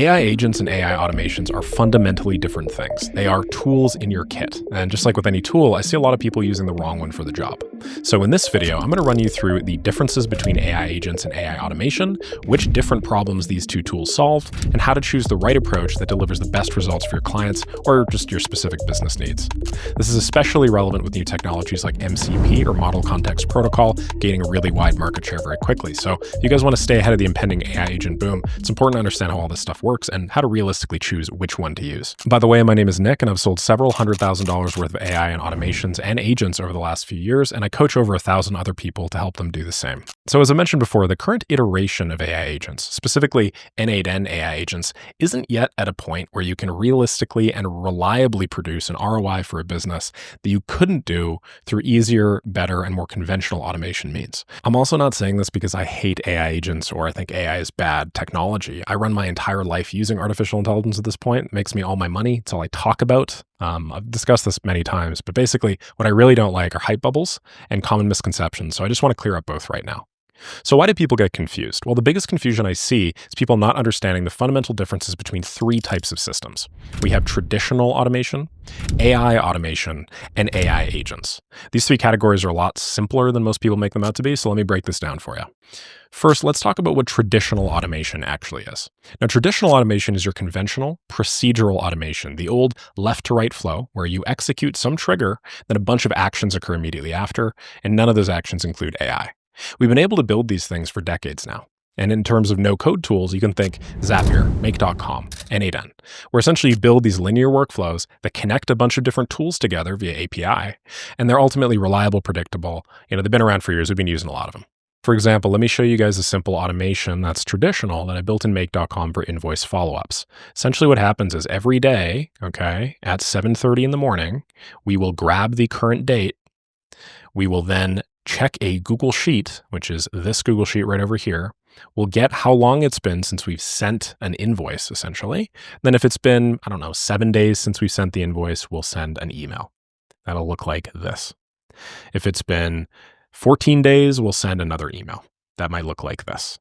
AI agents and AI automations are fundamentally different things. They are tools in your kit. And just like with any tool, I see a lot of people using the wrong one for the job. So in this video, I'm going to run you through the differences between AI agents and AI automation, which different problems these two tools solve, and how to choose the right approach that delivers the best results for your clients or just your specific business needs. This is especially relevant with new technologies like MCP or Model Context Protocol gaining a really wide market share very quickly. So if you guys want to stay ahead of the impending AI agent boom, it's important to understand how all this stuff works and how to realistically choose which one to use. By the way, my name is Nick, and I've sold several $100,000 worth of AI and automations and agents over the last few years, and I coach over 1,000 other people to help them do the same. So as I mentioned before, the current iteration of AI agents, specifically N8N AI agents, isn't yet at a point where you can realistically and reliably produce an ROI for a business that you couldn't do through easier, better, and more conventional automation means. I'm also not saying this because I hate AI agents or I think AI is bad technology. I run my entire life using artificial intelligence at this point. It makes me all my money. It's all I talk about. I've discussed this many times, but basically what I really don't like are hype bubbles and common misconceptions. So I just want to clear up both right now. So why do people get confused? Well, the biggest confusion I see is people not understanding the fundamental differences between three types of systems. We have traditional automation, AI automation, and AI agents. These three categories are a lot simpler than most people make them out to be, so let me break this down for you. First, let's talk about what traditional automation actually is. Now, traditional automation is your conventional procedural automation, the old left to right flow where you execute some trigger, then a bunch of actions occur immediately after, and none of those actions include AI. We've been able to build these things for decades now. And in terms of no-code tools, you can think Zapier, Make.com, N8N, where essentially you build these linear workflows that connect a bunch of different tools together via API, and they're ultimately reliable, predictable. They've been around for years. We've been using a lot of them. For example, let me show you guys a simple automation that's traditional that I built in Make.com for invoice follow-ups. Essentially what happens is every day, at 7:30 in the morning, we will grab the current date. We will then check a Google Sheet, which is this Google Sheet right over here. We'll get how long it's been since we've sent an invoice, essentially. Then if it's been, 7 days since we sent the invoice, we'll send an email. That'll look like this. If it's been 14 days, we'll send another email. That might look like this.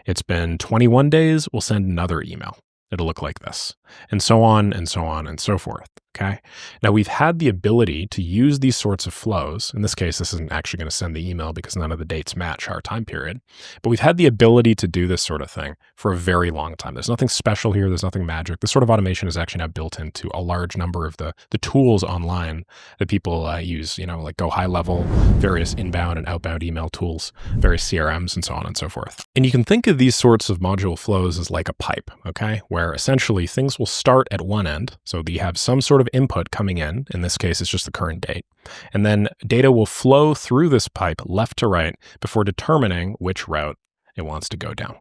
It's been 21 days, we'll send another email. It'll look like this, and so on and so on and so forth. Okay. Now we've had the ability to use these sorts of flows. In this case, this isn't actually going to send the email because none of the dates match our time period, but we've had the ability to do this sort of thing for a very long time. There's nothing special here. There's nothing magic. This sort of automation is actually now built into a large number of the tools online that people use, like Go High Level, various inbound and outbound email tools, various CRMs, and so on and so forth. And you can think of these sorts of module flows as like a pipe, okay, where essentially things will start at one end. So you have some sort of input coming in this case, it's just the current date. And then data will flow through this pipe left to right before determining which route it wants to go down.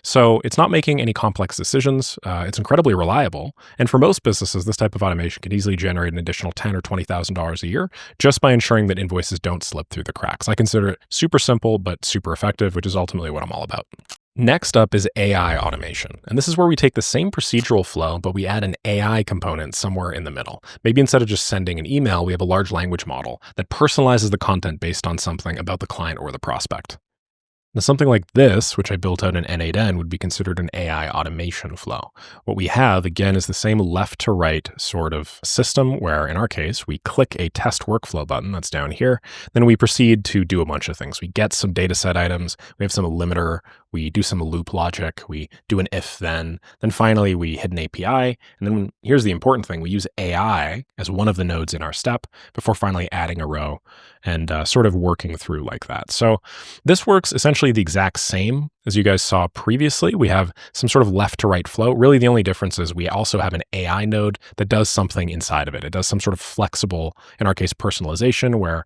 So it's not making any complex decisions. It's incredibly reliable. And for most businesses, this type of automation can easily generate an additional $10,000 or $20,000 a year just by ensuring that invoices don't slip through the cracks. I consider it super simple, but super effective, which is ultimately what I'm all about. Next up is AI automation. And this is where we take the same procedural flow, but we add an AI component somewhere in the middle. Maybe instead of just sending an email, we have a large language model that personalizes the content based on something about the client or the prospect. Now, something like this, which I built out in N8N, would be considered an AI automation flow. What we have, again, is the same left to right sort of system where, in our case, we click a test workflow button that's down here. Then we proceed to do a bunch of things. We get some data set items. We have some limiter. We do some loop logic. We do an if then. Then finally, we hit an API. And then here's the important thing. We use AI as one of the nodes in our step before finally adding a row and sort of working through like that. So this works essentially the exact same as you guys saw previously. We have some sort of left to right flow. Really, the only difference is we also have an AI node that does something inside of it. It does some sort of flexible, in our case, personalization, where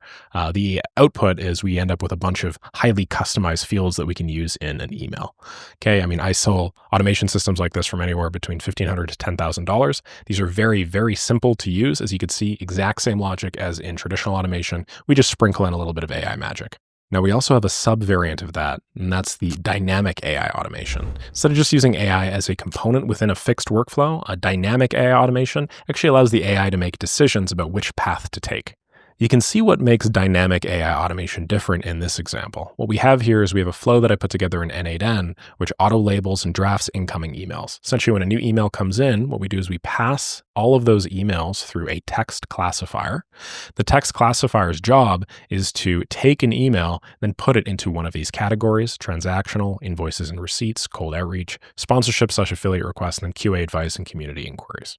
the output is we end up with a bunch of highly customized fields that we can use in an email. Okay, I sell automation systems like this from anywhere between $1,500 to $10,000. These are very, very simple to use. As you can see, exact same logic as in traditional automation. We just sprinkle in a little bit of AI magic. Now, we also have a sub-variant of that, and that's the dynamic AI automation. Instead of just using AI as a component within a fixed workflow, a dynamic AI automation actually allows the AI to make decisions about which path to take. You can see what makes dynamic AI automation different in this example. What we have here is we have a flow that I put together in N8N, which auto-labels and drafts incoming emails. Essentially, when a new email comes in, what we do is we pass all of those emails through a text classifier. The text classifier's job is to take an email, then put it into one of these categories: transactional, invoices and receipts, cold outreach, sponsorship/affiliate requests, and then QA advice and community inquiries.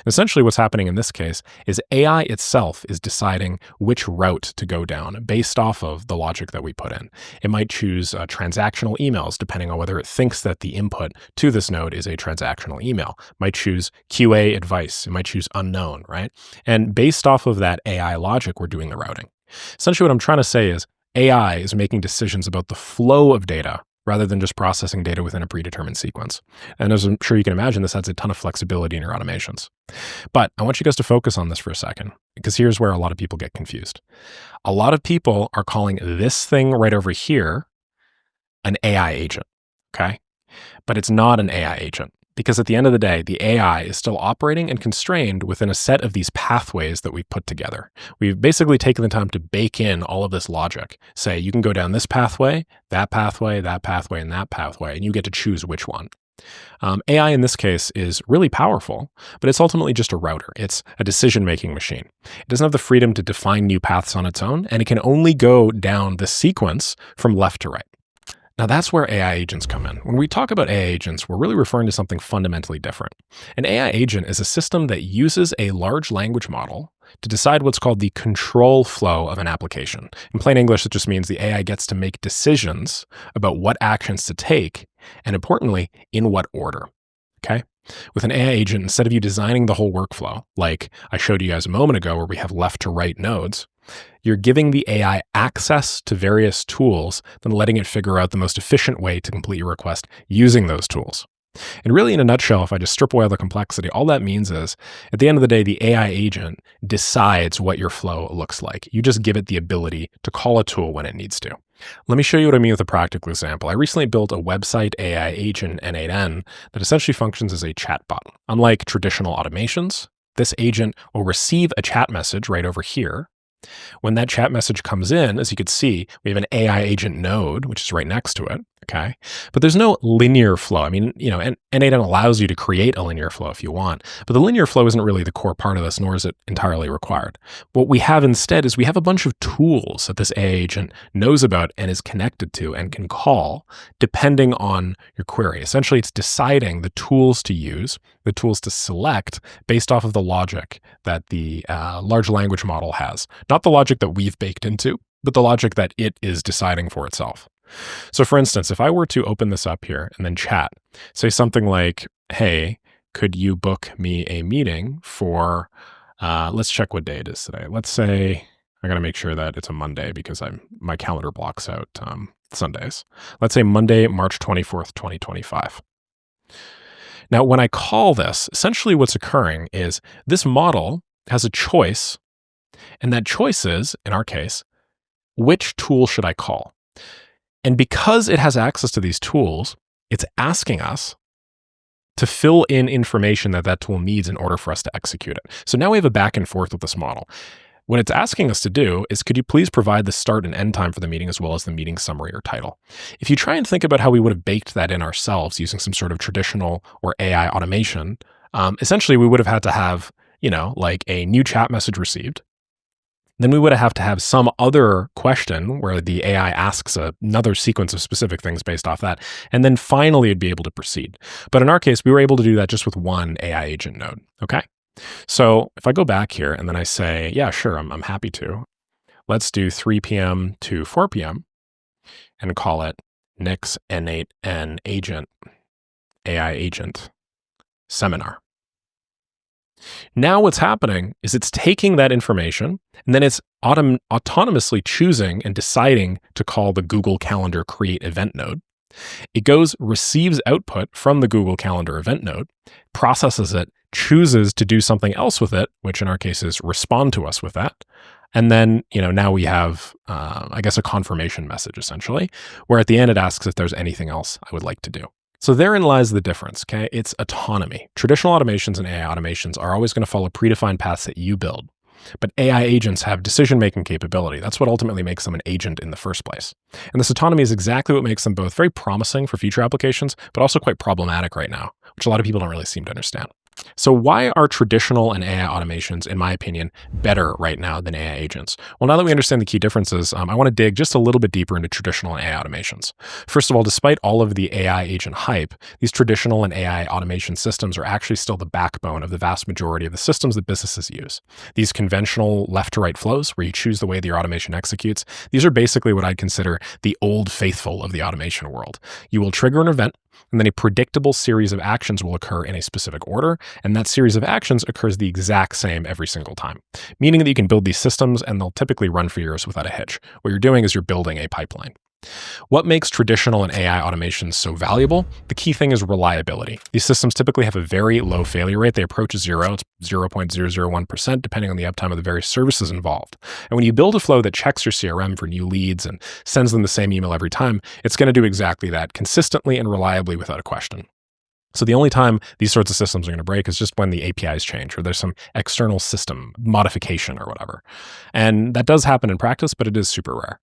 Essentially, what's happening in this case is AI itself is deciding which route to go down based off of the logic that we put in. It might choose transactional emails, depending on whether it thinks that the input to this node is a transactional email. It might choose QA advice. It might choose unknown, right? And based off of that AI logic, we're doing the routing. Essentially, what I'm trying to say is AI is making decisions about the flow of data rather than just processing data within a predetermined sequence. And as I'm sure you can imagine, this adds a ton of flexibility in your automations. But I want you guys to focus on this for a second, because here's where a lot of people get confused. A lot of people are calling this thing right over here an AI agent, okay? But it's not an AI agent, because at the end of the day, the AI is still operating and constrained within a set of these pathways that we've put together. We've basically taken the time to bake in all of this logic. Say, you can go down this pathway, that pathway, that pathway, and that pathway, and you get to choose which one. AI in this case is really powerful, but it's ultimately just a router. It's a decision-making machine. It doesn't have the freedom to define new paths on its own, and it can only go down the sequence from left to right. Now that's where AI agents come in. When we talk about AI agents, we're really referring to something fundamentally different. An AI agent is a system that uses a large language model to decide what's called the control flow of an application. In plain English, it just means the AI gets to make decisions about what actions to take, and importantly, in what order, okay? With an AI agent, instead of you designing the whole workflow, like I showed you guys a moment ago where we have left to right nodes, you're giving the AI access to various tools, then letting it figure out the most efficient way to complete your request using those tools. And really, in a nutshell, if I just strip away all the complexity, all that means is, at the end of the day, the AI agent decides what your flow looks like. You just give it the ability to call a tool when it needs to. Let me show you what I mean with a practical example. I recently built a website AI agent N8N that essentially functions as a chatbot. Unlike traditional automations, this agent will receive a chat message right over here. When that chat message comes in, as you can see, we have an AI agent node, which is right next to it, okay? But there's no linear flow. I mean, N8N allows you to create a linear flow if you want, but the linear flow isn't really the core part of this, nor is it entirely required. What we have instead is we have a bunch of tools that this AI agent knows about and is connected to and can call depending on your query. Essentially, it's deciding the tools to use, the tools to select based off of the logic that the large language model has. Not the logic that we've baked into, but the logic that it is deciding for itself. So for instance, if I were to open this up here and then chat, say something like, hey, could you book me a meeting for, let's check what day it is today. Let's say, I got to make sure that it's a Monday because my calendar blocks out Sundays. Let's say Monday, March 24th, 2025. Now, when I call this, essentially what's occurring is this model has a choice, and that choice is, in our case, which tool should I call? And because it has access to these tools, it's asking us to fill in information that that tool needs in order for us to execute it. So now we have a back and forth with this model. What it's asking us to do is, could you please provide the start and end time for the meeting as well as the meeting summary or title? If you try and think about how we would have baked that in ourselves using some sort of traditional or AI automation, essentially we would have had to have, like a new chat message received. Then we would have to have some other question where the AI asks another sequence of specific things based off that. And then finally it'd be able to proceed. But in our case, we were able to do that just with one AI agent node. Okay. So if I go back here and then I say, yeah, sure, I'm happy to. Let's do 3 p.m. to 4 p.m. and call it Nick's N8N agent, AI agent seminar. Now what's happening is it's taking that information and then it's autonomously choosing and deciding to call the Google Calendar create event node. It goes, receives output from the Google Calendar event node, processes it, chooses to do something else with it, which in our case is respond to us with that. And then, now we have, I guess, a confirmation message essentially, where at the end it asks if there's anything else I would like to do. So therein lies the difference, okay? It's autonomy. Traditional automations and AI automations are always going to follow predefined paths that you build. But AI agents have decision-making capability. That's what ultimately makes them an agent in the first place. And this autonomy is exactly what makes them both very promising for future applications, but also quite problematic right now, which a lot of people don't really seem to understand. So why are traditional and AI automations, in my opinion, better right now than AI agents? Well, now that we understand the key differences, I want to dig just a little bit deeper into traditional and AI automations. First of all, despite all of the AI agent hype, these traditional and AI automation systems are actually still the backbone of the vast majority of the systems that businesses use. These conventional left to right flows, where you choose the way that your automation executes, these are basically what I'd consider the old faithful of the automation world. You will trigger an event, and then a predictable series of actions will occur in a specific order, and that series of actions occurs the exact same every single time, meaning that you can build these systems and they'll typically run for years without a hitch. What you're doing is you're building a pipeline. What makes traditional and AI automations so valuable? The key thing is reliability. These systems typically have a very low failure rate. They approach zero. It's 0.001%, depending on the uptime of the various services involved. And when you build a flow that checks your CRM for new leads and sends them the same email every time, it's going to do exactly that consistently and reliably without a question. So the only time these sorts of systems are going to break is just when the APIs change or there's some external system modification or whatever. And that does happen in practice, but it is super rare.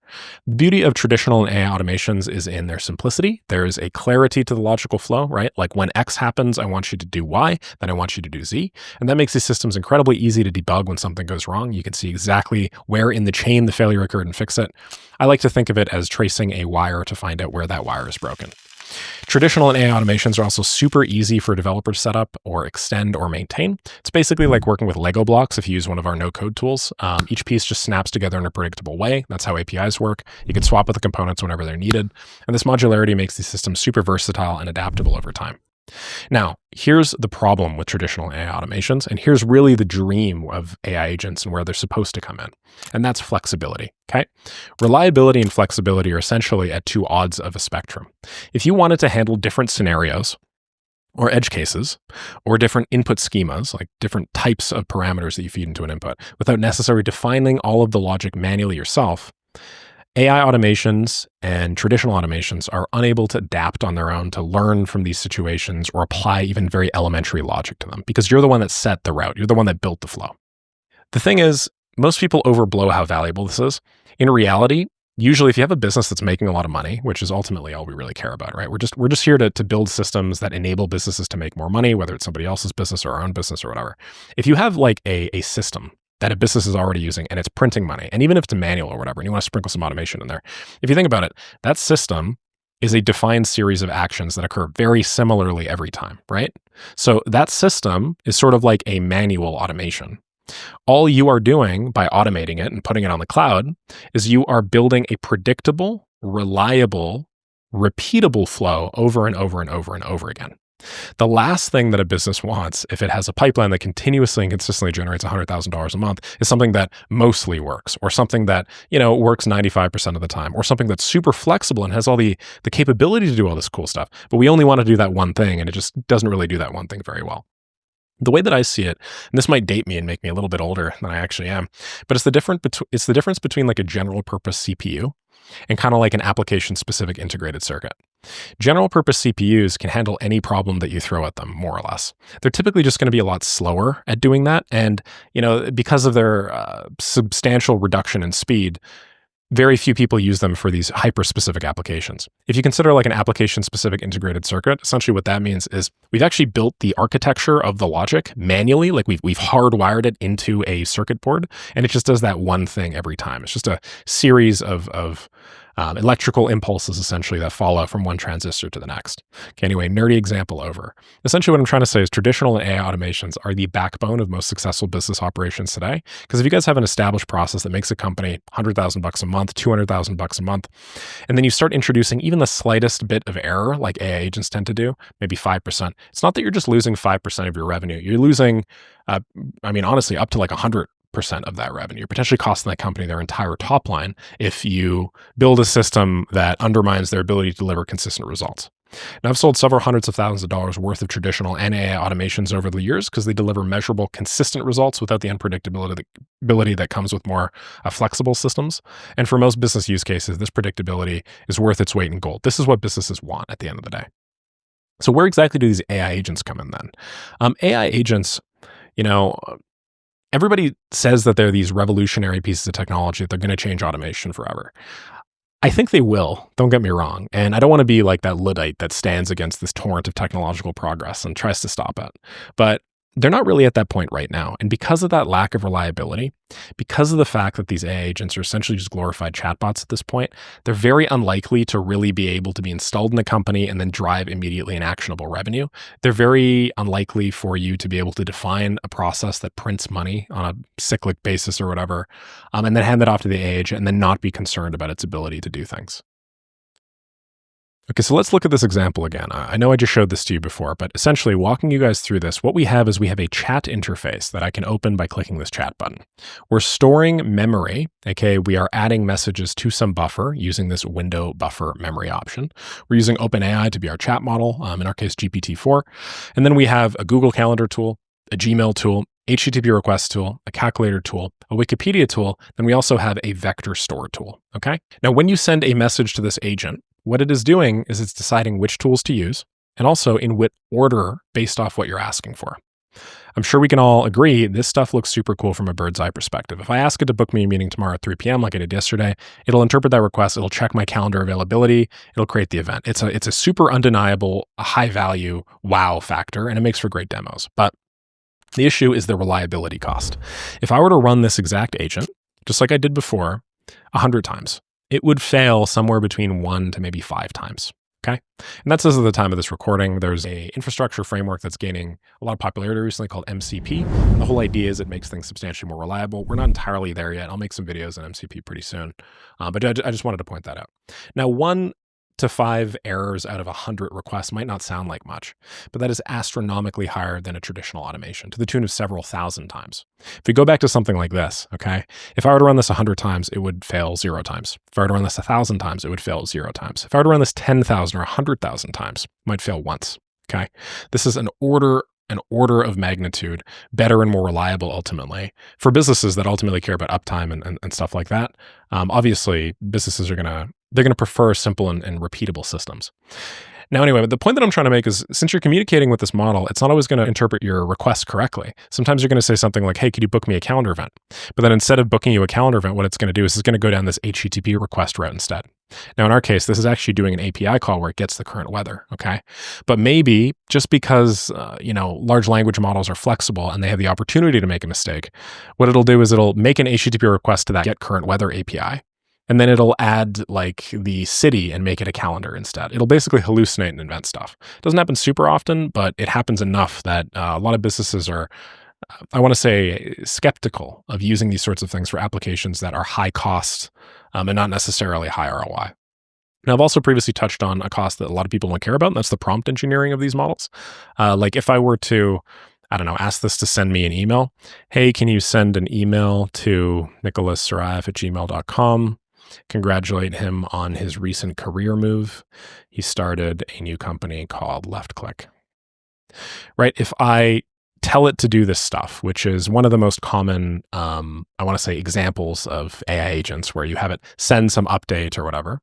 The beauty of traditional and AI automations is in their simplicity. There is a clarity to the logical flow, right? Like when X happens, I want you to do Y, then I want you to do Z. And that makes these systems incredibly easy to debug when something goes wrong. You can see exactly where in the chain the failure occurred and fix it. I like to think of it as tracing a wire to find out where that wire is broken. Traditional and AI automations are also super easy for developers to set up or extend or maintain. It's basically like working with Lego blocks if you use one of our no-code tools. Each piece just snaps together in a predictable way. That's how APIs work. You can swap with the components whenever they're needed. And this modularity makes these systems super versatile and adaptable over time. Now, here's the problem with traditional AI automations, and here's really the dream of AI agents and where they're supposed to come in, and that's flexibility, okay? Reliability and flexibility are essentially at two odds of a spectrum. If you wanted to handle different scenarios, or edge cases, or different input schemas, like different types of parameters that you feed into an input, without necessarily defining all of the logic manually yourself, AI automations and traditional automations are unable to adapt on their own to learn from these situations or apply even very elementary logic to them because you're the one that set the route. You're the one that built the flow. The thing is, most people overblow how valuable this is. In reality, usually if you have a business that's making a lot of money, which is ultimately all we really care about, right? We're just here to build systems that enable businesses to make more money, whether it's somebody else's business or our own business or whatever. If you have like a system that a business is already using and it's printing money, and even if it's a manual or whatever, and you want to sprinkle some automation in there, if you think about it, that system is a defined series of actions that occur very similarly every time, right? So that system is sort of like a manual automation. All you are doing by automating it and putting it on the cloud is you are building a predictable, reliable, repeatable flow over and over and over and over again. The last thing that a business wants, if it has a pipeline that continuously and consistently generates $100,000 a month, is something that mostly works, or something that, works 95% of the time, or something that's super flexible and has all the capability to do all this cool stuff. But we only want to do that one thing, and it just doesn't really do that one thing very well. The way that I see it, and this might date me and make me a little bit older than I actually am, but it's the difference between like a general purpose CPU and kind of like an application specific integrated circuit. General purpose CPUs can handle any problem that you throw at them, more or less. They're typically just going to be a lot slower at doing that. And, because of their substantial reduction in speed, very few people use them for these hyper-specific applications. If you consider like an application-specific integrated circuit, essentially what that means is we've actually built the architecture of the logic manually, like we've hardwired it into a circuit board, and it just does that one thing every time. It's just a series of electrical impulses essentially that follow from one transistor to the next. Okay, anyway, nerdy example over. Essentially what I'm trying to say is traditional AI automations are the backbone of most successful business operations today. Because if you guys have an established process that makes a company $100,000 a month, $200,000 a month, and then you start introducing even the slightest bit of error like AI agents tend to do, maybe 5%, it's not that you're just losing 5% of your revenue. You're losing, honestly, up to like 100% of that revenue. You're potentially costing that company their entire top line if you build a system that undermines their ability to deliver consistent results. Now, I've sold several hundreds of thousands of dollars worth of traditional and AI automations over the years because they deliver measurable, consistent results without the unpredictability that comes with more flexible systems. And for most business use cases, this predictability is worth its weight in gold. This is what businesses want at the end of the day. So where exactly do these AI agents come in then? AI agents, Everybody says that they're these revolutionary pieces of technology that they're going to change automation forever. I think they will, don't get me wrong. And I don't want to be like that Luddite that stands against this torrent of technological progress and tries to stop it. But they're not really at that point right now. And because of that lack of reliability, because of the fact that these AI agents are essentially just glorified chatbots at this point, they're very unlikely to really be able to be installed in a company and then drive immediately an actionable revenue. They're very unlikely for you to be able to define a process that prints money on a cyclic basis or whatever, and then hand that off to the AI agent and then not be concerned about its ability to do things. Okay, so let's look at this example again. I know I just showed this to you before, but essentially walking you guys through this, what we have is we have a chat interface that I can open by clicking this chat button. We're storing memory, okay? We are adding messages to some buffer using this window buffer memory option. We're using OpenAI to be our chat model, in our case, GPT-4. And then we have a Google Calendar tool, a Gmail tool, HTTP request tool, a calculator tool, a Wikipedia tool, then we also have a vector store tool, okay? Now, when you send a message to this agent, what it is doing is it's deciding which tools to use and also in what order based off what you're asking for. I'm sure we can all agree this stuff looks super cool from a bird's eye perspective. If I ask it to book me a meeting tomorrow at 3 p.m. like I did yesterday, it'll interpret that request, it'll check my calendar availability, it'll create the event. It's a super undeniable, a high value wow factor, and it makes for great demos. But the issue is the reliability cost. If I were to run this exact agent, just like I did before, 100 times, it would fail somewhere between 1 to maybe 5 times, okay? And that's as of the time of this recording. There's a infrastructure framework that's gaining a lot of popularity recently called MCP. And the whole idea is it makes things substantially more reliable. We're not entirely there yet. I'll make some videos on MCP pretty soon, but I just wanted to point that out. Now, 1 to 5 errors out of 100 requests might not sound like much, but that is astronomically higher than a traditional automation, to the tune of several thousand times. If we go back to something like this, okay, if I were to run this 100 times, it would fail 0 times. If I were to run this 1,000 times, it would fail 0 times. If I were to run this 10,000 or 100,000 times, it might fail once, okay? This is an order of magnitude better and more reliable ultimately for businesses that ultimately care about uptime and stuff like that. Obviously, businesses are they're gonna prefer simple and repeatable systems. Now, anyway, but the point that I'm trying to make is since you're communicating with this model, it's not always going to interpret your request correctly. Sometimes you're going to say something like, hey, could you book me a calendar event? But then instead of booking you a calendar event, what it's going to do is it's going to go down this HTTP request route instead. Now, in our case, this is actually doing an API call where it gets the current weather, okay? But maybe just because, large language models are flexible and they have the opportunity to make a mistake, what it'll do is it'll make an HTTP request to that get current weather API. And then it'll add like the city and make it a calendar instead. It'll basically hallucinate and invent stuff. It doesn't happen super often, but it happens enough that a lot of businesses are, I want to say, skeptical of using these sorts of things for applications that are high cost and not necessarily high ROI. Now, I've also previously touched on a cost that a lot of people don't care about, and that's the prompt engineering of these models. Like if I were to, ask this to send me an email. Hey, can you send an email to nicholassarayev@gmail.com? Congratulate him on his recent career move. He started a new company called LeftClick. Right? If I tell it to do this stuff, which is one of the most common, examples of AI agents where you have it send some update or whatever,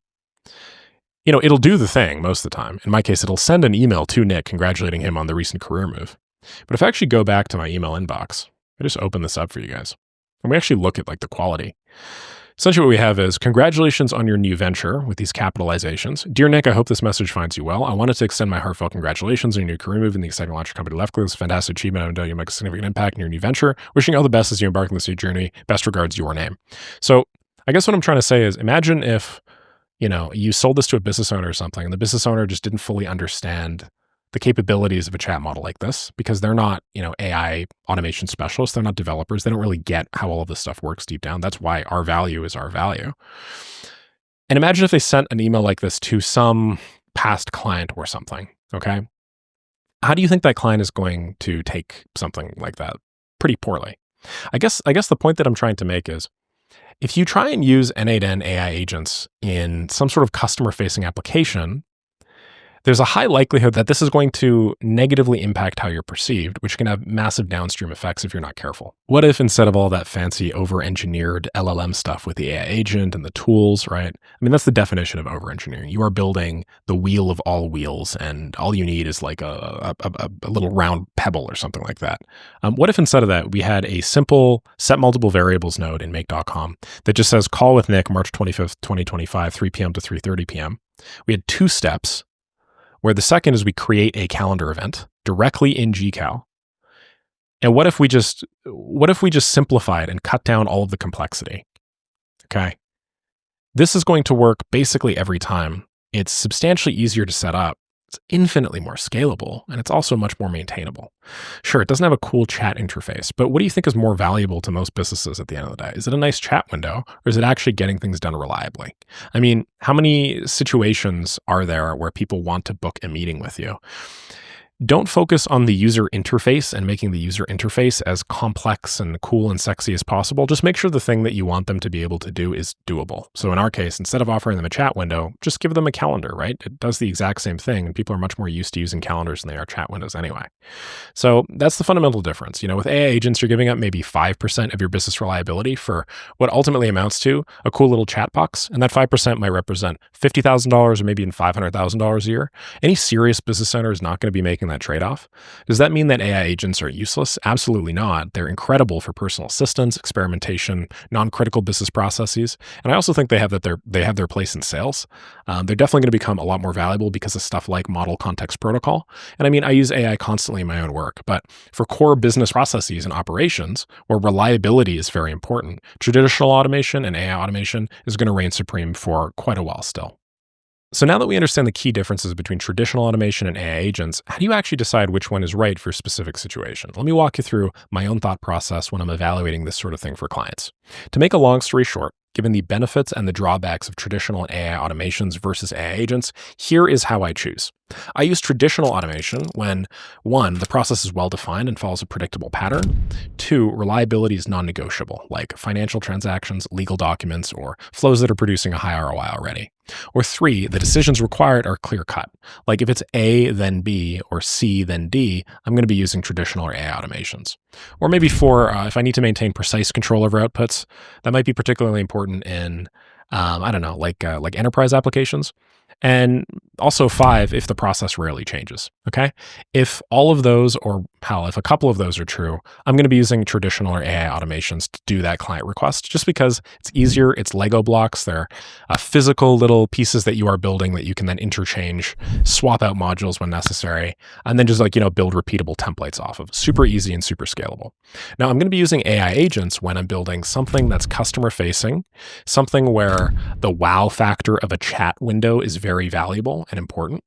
it'll do the thing most of the time. In my case, it'll send an email to Nick congratulating him on the recent career move. But if I actually go back to my email inbox, I just open this up for you guys, and we actually look at like the quality. Essentially what we have is, congratulations on your new venture with these capitalizations. Dear Nick, I hope this message finds you well. I wanted to extend my heartfelt congratulations on your new career move in the exciting launch of company LeftClick. It's a fantastic achievement. I know you make a significant impact in your new venture. Wishing you all the best as you embark on this new journey. Best regards, your name. So I guess what I'm trying to say is, imagine if, you sold this to a business owner or something, and the business owner just didn't fully understand the capabilities of a chat model like this, because they're not, AI automation specialists. They're not developers. They don't really get how all of this stuff works deep down. That's why our value is our value. And imagine if they sent an email like this to some past client or something, okay? How do you think that client is going to take something like that? Pretty poorly. I guess the point that I'm trying to make is, if you try and use N8N AI agents in some sort of customer-facing application, There's a high likelihood that this is going to negatively impact how you're perceived, which can have massive downstream effects if you're not careful. What if instead of all that fancy over-engineered LLM stuff with the AI agent and the tools, right? I mean, that's the definition of over-engineering. You are building the wheel of all wheels, and all you need is like a little round pebble or something like that. What if instead of that, we had a simple set multiple variables node in make.com that just says call with Nick, March 25th, 2025, 3 p.m. to 3:30 p.m. We had two steps, where the second is we create a calendar event directly in GCal. And what if we just simplify it and cut down all of the complexity? Okay. This is going to work basically every time. It's substantially easier to set up. It's infinitely more scalable, and it's also much more maintainable. Sure, it doesn't have a cool chat interface, but what do you think is more valuable to most businesses at the end of the day? Is it a nice chat window, or is it actually getting things done reliably? I mean, how many situations are there where people want to book a meeting with you? Don't focus on the user interface and making the user interface as complex and cool and sexy as possible. Just make sure the thing that you want them to be able to do is doable. So in our case, instead of offering them a chat window, just give them a calendar, right? It does the exact same thing, and people are much more used to using calendars than they are chat windows anyway. So that's the fundamental difference. With AI agents, you're giving up maybe 5% of your business reliability for what ultimately amounts to a cool little chat box. And that 5% might represent $50,000 or maybe even $500,000 a year. Any serious business owner is not going to be making that trade-off. Does that mean that AI agents are useless? Absolutely not. They're incredible for personal assistance, experimentation, non-critical business processes. And I also think they have their place in sales. They're definitely going to become a lot more valuable because of stuff like model context protocol. And I mean, I use AI constantly in my own work, but for core business processes and operations where reliability is very important, traditional automation and AI automation is going to reign supreme for quite a while still. So now that we understand the key differences between traditional automation and AI agents, how do you actually decide which one is right for a specific situation? Let me walk you through my own thought process when I'm evaluating this sort of thing for clients. To make a long story short, given the benefits and the drawbacks of traditional AI automations versus AI agents, here is how I choose. I use traditional automation when 1, the process is well-defined and follows a predictable pattern. 2, reliability is non-negotiable, like financial transactions, legal documents, or flows that are producing a high ROI already. Or 3, the decisions required are clear-cut. Like if it's A, then B, or C, then D, I'm going to be using traditional or AI automations. Or maybe 4, if I need to maintain precise control over outputs, that might be particularly important in, like enterprise applications. And also 5, if the process rarely changes, okay? If all of those, or hell, if a couple of those are true, I'm going to be using traditional or AI automations to do that client request just because it's easier, it's Lego blocks, they're physical little pieces that you are building that you can then interchange, swap out modules when necessary, and then just build repeatable templates off of. Super easy and super scalable. Now, I'm going to be using AI agents when I'm building something that's customer facing, something where the wow factor of a chat window is very valuable and important.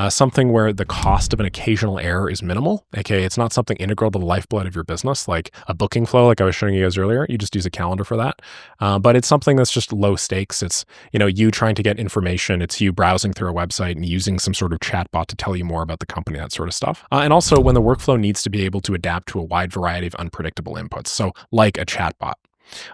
Something where the cost of an occasional error is minimal, aka it's not something integral to the lifeblood of your business, like a booking flow, like I was showing you guys earlier. You just use a calendar for that. But it's something that's just low stakes. It's you trying to get information. It's you browsing through a website and using some sort of chatbot to tell you more about the company, that sort of stuff. And also when the workflow needs to be able to adapt to a wide variety of unpredictable inputs. So like a chatbot,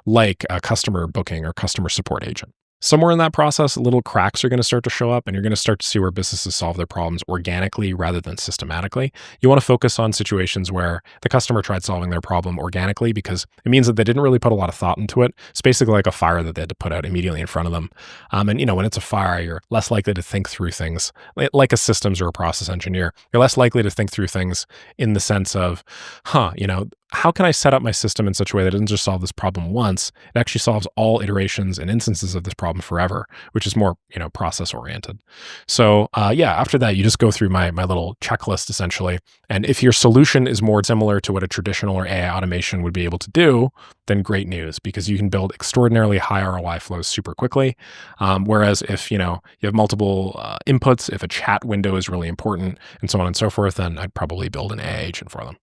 like a customer booking or customer support agent. Somewhere in that process, little cracks are going to start to show up, and you're going to start to see where businesses solve their problems organically rather than systematically. You want to focus on situations where the customer tried solving their problem organically because it means that they didn't really put a lot of thought into it. It's basically like a fire that they had to put out immediately in front of them. And when it's a fire, you're less likely to think through things like a systems or a process engineer. You're less likely to think through things in the sense of, how can I set up my system in such a way that it doesn't just solve this problem once, it actually solves all iterations and instances of this problem forever, which is more, process oriented. So after that, you just go through my little checklist essentially. And if your solution is more similar to what a traditional or AI automation would be able to do, then great news, because you can build extraordinarily high ROI flows super quickly. Whereas if, you have multiple inputs, if a chat window is really important and so on and so forth, then I'd probably build an AI agent for them.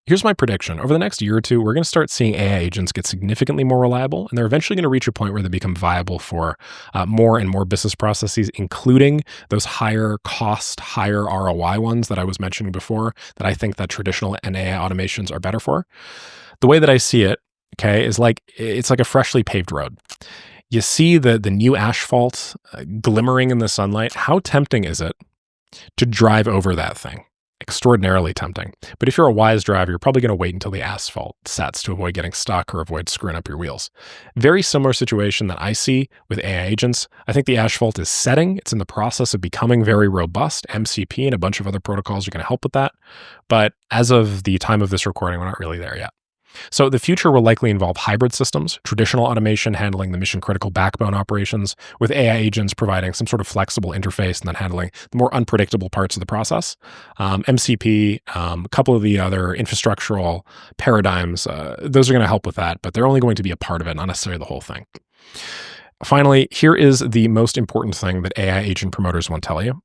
Here's my prediction. Over the next year or two, we're going to start seeing AI agents get significantly more reliable, and they're eventually going to reach a point where they become viable for more and more business processes, including those higher cost, higher ROI ones that I was mentioning before that I think that traditional and AI automations are better for. The way that I see it, okay, is it's like a freshly paved road. You see the new asphalt glimmering in the sunlight. How tempting is it to drive over that thing. Extraordinarily tempting. But if you're a wise driver, you're probably going to wait until the asphalt sets to avoid getting stuck or avoid screwing up your wheels. Very similar situation that I see with AI agents. I think the asphalt is setting. It's in the process of becoming very robust. MCP and a bunch of other protocols are going to help with that. But as of the time of this recording, we're not really there yet. So the future will likely involve hybrid systems, traditional automation handling the mission-critical backbone operations, with AI agents providing some sort of flexible interface and then handling the more unpredictable parts of the process. MCP, a couple of the other infrastructural paradigms, those are going to help with that, but they're only going to be a part of it, not necessarily the whole thing. Finally, here is the most important thing that AI agent promoters won't tell you.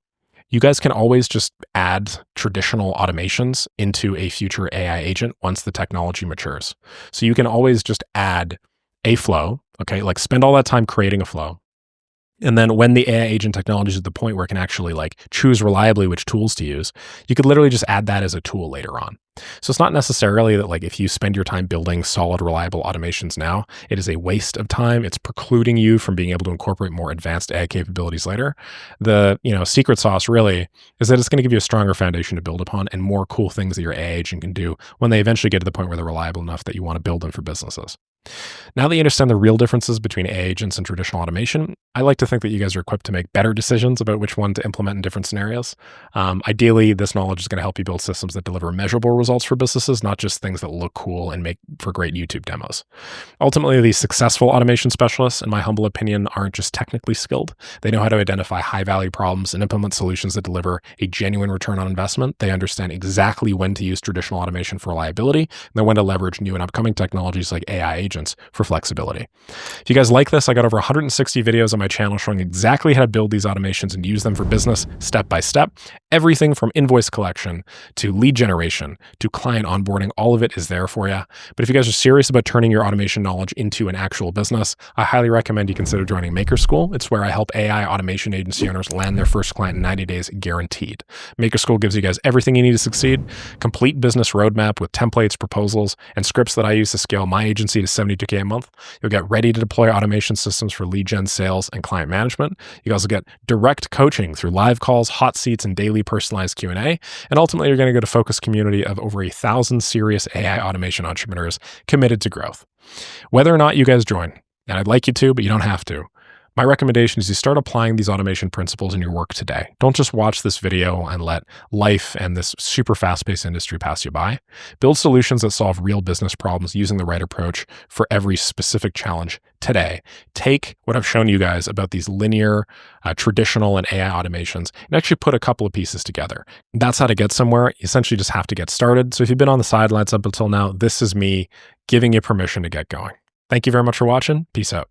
You guys can always just add traditional automations into a future AI agent once the technology matures. So you can always just add a flow, okay? Like spend all that time creating a flow. And then when the AI agent technology is at the point where it can actually like choose reliably which tools to use, you could literally just add that as a tool later on. So it's not necessarily that like if you spend your time building solid, reliable automations now, it is a waste of time. It's precluding you from being able to incorporate more advanced AI capabilities later. The secret sauce really is that it's going to give you a stronger foundation to build upon and more cool things that your AI agent can do when they eventually get to the point where they're reliable enough that you want to build them for businesses. Now that you understand the real differences between AI agents and traditional automation, I like to think that you guys are equipped to make better decisions about which one to implement in different scenarios. Ideally, this knowledge is going to help you build systems that deliver measurable results for businesses, not just things that look cool and make for great YouTube demos. Ultimately, these successful automation specialists, in my humble opinion, aren't just technically skilled. They know how to identify high-value problems and implement solutions that deliver a genuine return on investment. They understand exactly when to use traditional automation for reliability, and then when to leverage new and upcoming technologies like AI agents for flexibility. If you guys like this, I got over 160 videos on my channel showing exactly how to build these automations and use them for business step by step. Everything from invoice collection to lead generation to client onboarding, all of it is there for you. But if you guys are serious about turning your automation knowledge into an actual business, I highly recommend you consider joining Maker School. It's where I help AI automation agency owners land their first client in 90 days guaranteed. Maker School gives you guys everything you need to succeed, complete business roadmap with templates, proposals, and scripts that I use to scale my agency to 72K a month. You'll get ready to deploy automation systems for lead gen, sales, and client management. You also get direct coaching through live calls, hot seats, and daily personalized Q&A. And ultimately, you're going to get a focused community of over 1,000 serious AI automation entrepreneurs committed to growth. Whether or not you guys join, and I'd like you to, but you don't have to, my recommendation is you start applying these automation principles in your work today. Don't just watch this video and let life and this super fast-paced industry pass you by. Build solutions that solve real business problems using the right approach for every specific challenge today. Take what I've shown you guys about these linear, traditional, and AI automations and actually put a couple of pieces together. That's how to get somewhere. You essentially just have to get started. So if you've been on the sidelines up until now, this is me giving you permission to get going. Thank you very much for watching. Peace out.